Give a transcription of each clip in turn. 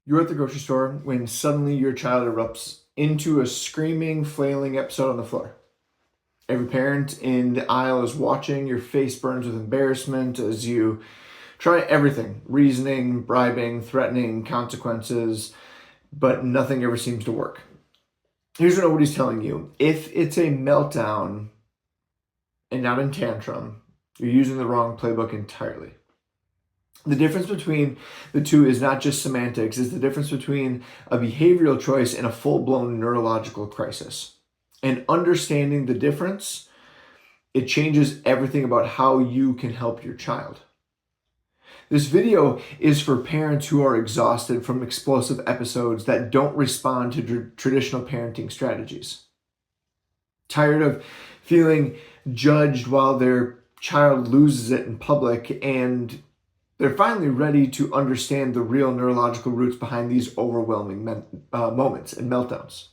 You're at the grocery store when suddenly your child erupts into a screaming, flailing episode on the floor. Every parent in the aisle is watching. Your face burns with embarrassment as you try everything: reasoning, bribing, threatening, consequences, but nothing ever seems to work. Here's what nobody's telling you: if it's a meltdown and not a tantrum, you're using the wrong playbook entirely. The difference between the two is not just semantics, it's the difference between a behavioral choice and a full-blown neurological crisis. And understanding the difference, it changes everything about how you can help your child. This video is for parents who are exhausted from explosive episodes that don't respond to traditional parenting strategies. Tired of feeling judged while their child loses it in public, and they're finally ready to understand the real neurological roots behind these overwhelming moments and meltdowns.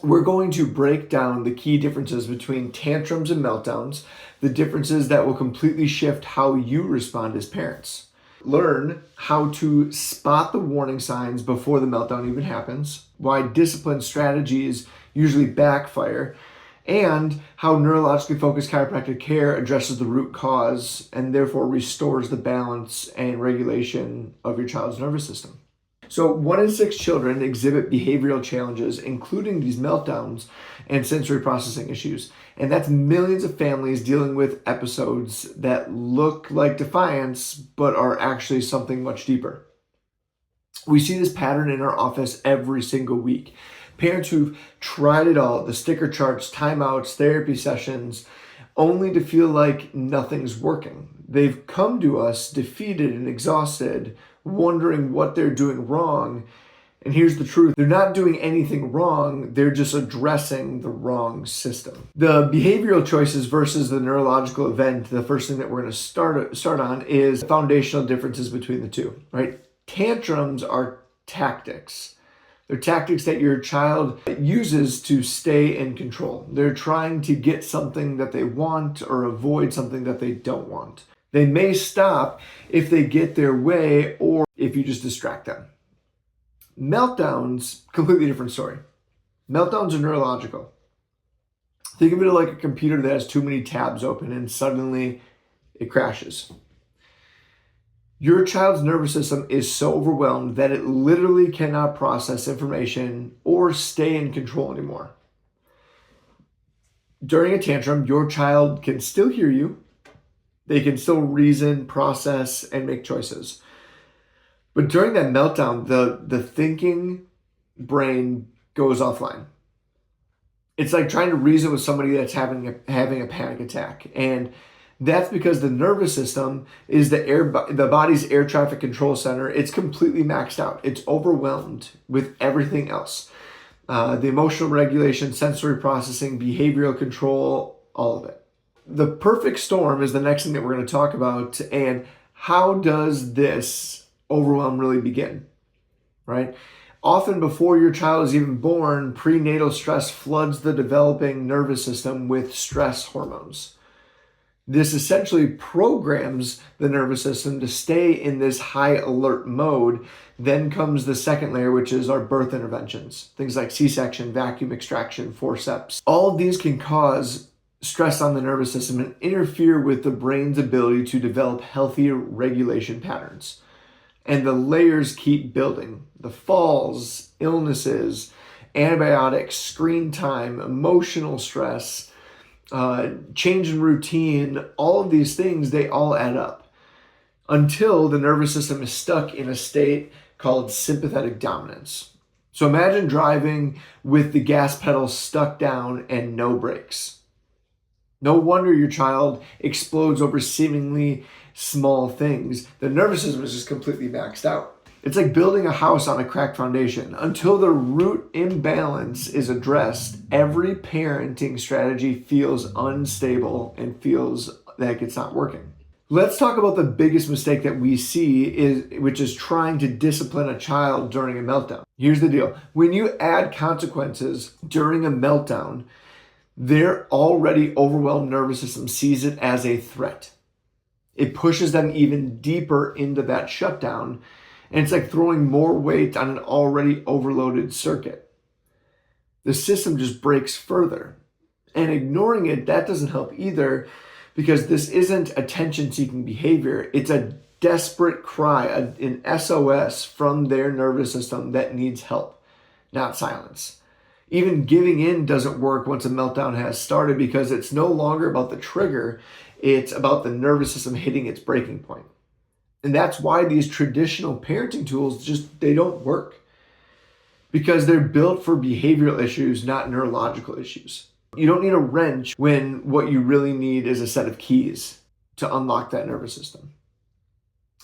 We're going to break down the key differences between tantrums and meltdowns, the differences that will completely shift how you respond as parents. Learn how to spot the warning signs before the meltdown even happens, why discipline strategies usually backfire, and how neurologically focused chiropractic care addresses the root cause and therefore restores the balance and regulation of your child's nervous system. So 1 in 6 children exhibit behavioral challenges, including these meltdowns and sensory processing issues. And that's millions of families dealing with episodes that look like defiance, but are actually something much deeper. We see this pattern in our office every single week. Parents who've tried it all, the sticker charts, timeouts, therapy sessions, only to feel like nothing's working. They've come to us defeated and exhausted, wondering what they're doing wrong. And here's the truth: they're not doing anything wrong, they're just addressing the wrong system. The behavioral choices versus the neurological event, the first thing that we're going to start on is foundational differences between the two, right? Tantrums are tactics. They're tactics that your child uses to stay in control. They're trying to get something that they want or avoid something that they don't want. They may stop if they get their way or if you just distract them. Meltdowns, completely different story. Meltdowns are neurological. Think of it like a computer that has too many tabs open and suddenly it crashes. Your child's nervous system is so overwhelmed that it literally cannot process information or stay in control anymore. During a tantrum, your child can still hear you. They can still reason, process, and make choices. But during that meltdown, the thinking brain goes offline. It's like trying to reason with somebody that's having a panic attack. And that's because the nervous system is the body's air traffic control center. It's completely maxed out. It's overwhelmed with everything else. The emotional regulation, sensory processing, behavioral control, all of it. The perfect storm is the next thing that we're going to talk about. And how does this overwhelm really begin, right? Often before your child is even born, prenatal stress floods the developing nervous system with stress hormones. This essentially programs the nervous system to stay in this high alert mode. Then comes the second layer, which is our birth interventions. Things like C-section, vacuum extraction, forceps. All of these can cause stress on the nervous system and interfere with the brain's ability to develop healthier regulation patterns. And the layers keep building. The falls, illnesses, antibiotics, screen time, emotional stress, change in routine, all of these things, they all add up until the nervous system is stuck in a state called sympathetic dominance. So imagine driving with the gas pedal stuck down and no brakes. No wonder your child explodes over seemingly small things. The nervous system is just completely maxed out. It's like building a house on a cracked foundation. Until the root imbalance is addressed, every parenting strategy feels unstable and feels like it's not working. Let's talk about the biggest mistake that we see, which is trying to discipline a child during a meltdown. Here's the deal. When you add consequences during a meltdown, their already overwhelmed nervous system sees it as a threat. It pushes them even deeper into that shutdown. And it's like throwing more weight on an already overloaded circuit. The system just breaks further. And ignoring it, that doesn't help either, because this isn't attention-seeking behavior. It's a desperate cry, an SOS from their nervous system that needs help, not silence. Even giving in doesn't work once a meltdown has started, because it's no longer about the trigger, it's about the nervous system hitting its breaking point. And that's why these traditional parenting tools they don't work, because they're built for behavioral issues, not neurological issues. You don't need a wrench when what you really need is a set of keys to unlock that nervous system.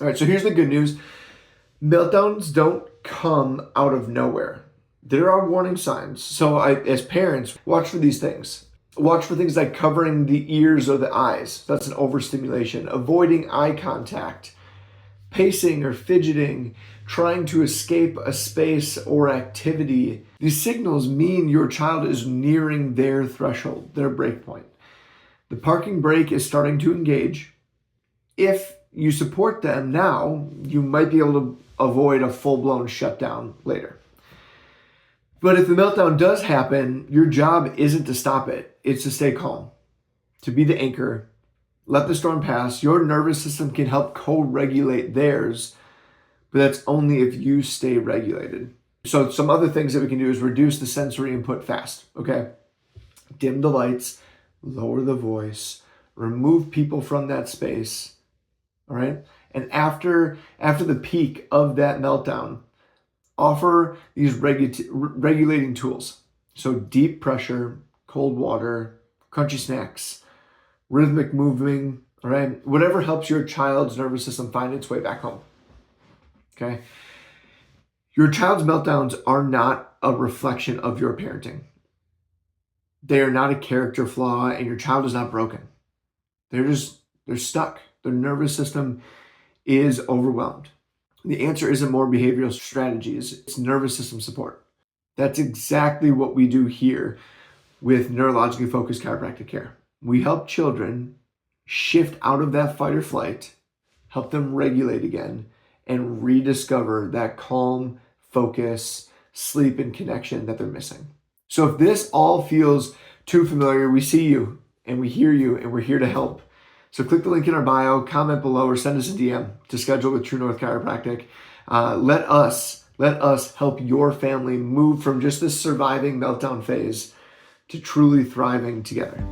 All right, so here's the good news. Meltdowns don't come out of nowhere. There are warning signs. So as parents, watch for these things. Watch for things like covering the ears or the eyes. That's an overstimulation. Avoiding eye contact. Pacing or fidgeting. Trying to escape a space or activity. These signals mean your child is nearing their threshold, their break point. The parking brake is starting to engage. If you support them now, you might be able to avoid a full-blown shutdown later. But if the meltdown does happen, your job isn't to stop it. It's to stay calm, to be the anchor, let the storm pass. Your nervous system can help co-regulate theirs, but that's only if you stay regulated. So some other things that we can do is reduce the sensory input fast, okay? Dim the lights, lower the voice, remove people from that space, all right? And after the peak of that meltdown, offer these regulating tools. So deep pressure, cold water, crunchy snacks, rhythmic moving, all right? Whatever helps your child's nervous system find its way back home, okay? Your child's meltdowns are not a reflection of your parenting. They are not a character flaw, and your child is not broken. They're stuck. Their nervous system is overwhelmed. The answer isn't more behavioral strategies, it's nervous system support. That's exactly what we do here with neurologically focused chiropractic care. We help children shift out of that fight or flight, help them regulate again, and rediscover that calm, focus, sleep, and connection that they're missing. So if this all feels too familiar, we see you and we hear you and we're here to help. So click the link in our bio, comment below, or send us a DM to schedule with True North Chiropractic. Let us help your family move from just this surviving meltdown phase to truly thriving together.